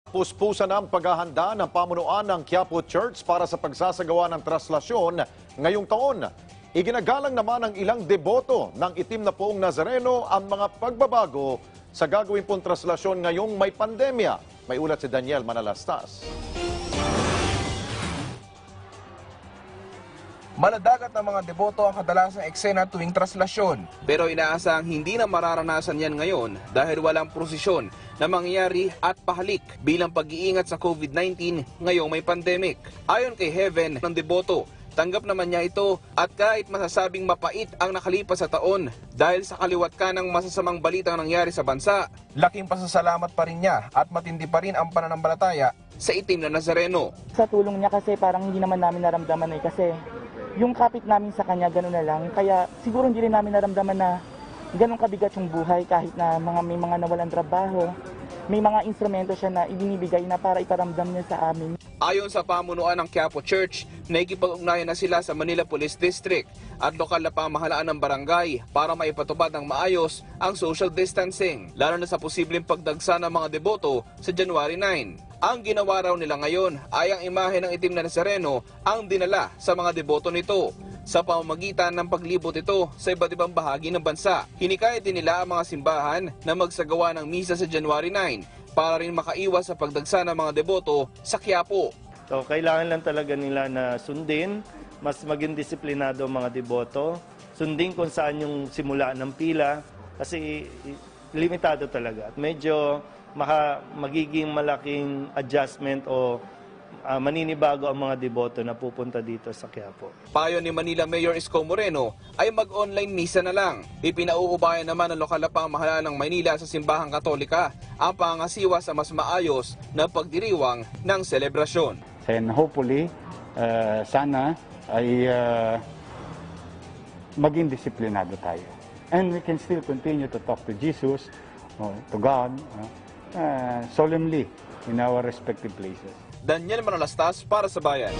Puspusan na ang paghahanda ng pamunuan ng Quiapo Church para sa pagsasagawa ng traslasyon ngayong taon. Iginagalang naman ng ilang deboto ng Itim na Poong Nazareno ang mga pagbabago sa gagawin pong traslasyon ngayong may pandemya. May ulat si Daniel Manalastas. Maladagat ng mga deboto ang kadalasang eksena tuwing traslasyon. Pero inaasahang hindi na mararanasan yan ngayon dahil walang prosesyon na mangyayari at pahalik bilang pag-iingat sa COVID-19 ngayong may pandemic. Ayon kay Heaven ng deboto, tanggap naman niya ito at kahit masasabing mapait ang nakalipas sa taon dahil sa kaliwat ka ng masasamang balitang nangyari sa bansa, laking pasasalamat pa rin niya at matindi pa rin ang pananampalataya sa Itim na Nazareno. Sa tulong niya kasi parang hindi naman namin naramdaman kasi yung kapit namin sa kanya gano'n na lang. Kaya siguro hindi rin namin naramdaman na gano'ng kabigat yung buhay kahit na may mga nawalan trabaho. May mga instrumento siya na ibinibigay na para iparamdam niya sa amin. Ayon sa pamunuan ng Quiapo Church, nakikipag-ugnayan na sila sa Manila Police District at lokal na pamahalaan ng barangay para maipatupad ng maayos ang social distancing, lalo na sa posibleng pagdagsa ng mga deboto sa January 9. Ang ginawa raw nila ngayon ay ang imahe ng Itim na Nazareno ang dinala sa mga deboto nito sa pamamagitan ng paglibot ito sa iba't ibang bahagi ng bansa. Hinikayat din nila ang mga simbahan na magsagawa ng misa sa January 9 para rin makaiwas sa pagdagsa ng mga deboto sa Quiapo. So, kailangan lang talaga nila na sundin, mas maging disiplinado ang mga deboto, sundin kung saan yung simula ng pila, kasi limitado talaga. At medyo magiging malaking adjustment o maninibago ang mga deboto na pupunta dito sa Quiapo. Payo ni Manila Mayor Isko Moreno ay mag-online misa na lang. Ipinauubayan naman ng lokal na pamahalaan ng Maynila sa Simbahang Katolika ang pangasiwa sa mas maayos na pagdiriwang ng selebrasyon. And hopefully, sana ay maging disiplinado tayo. And we can still continue to talk to Jesus, to God, solemnly in our respective places. Daniel Manalastas para sa Bayan.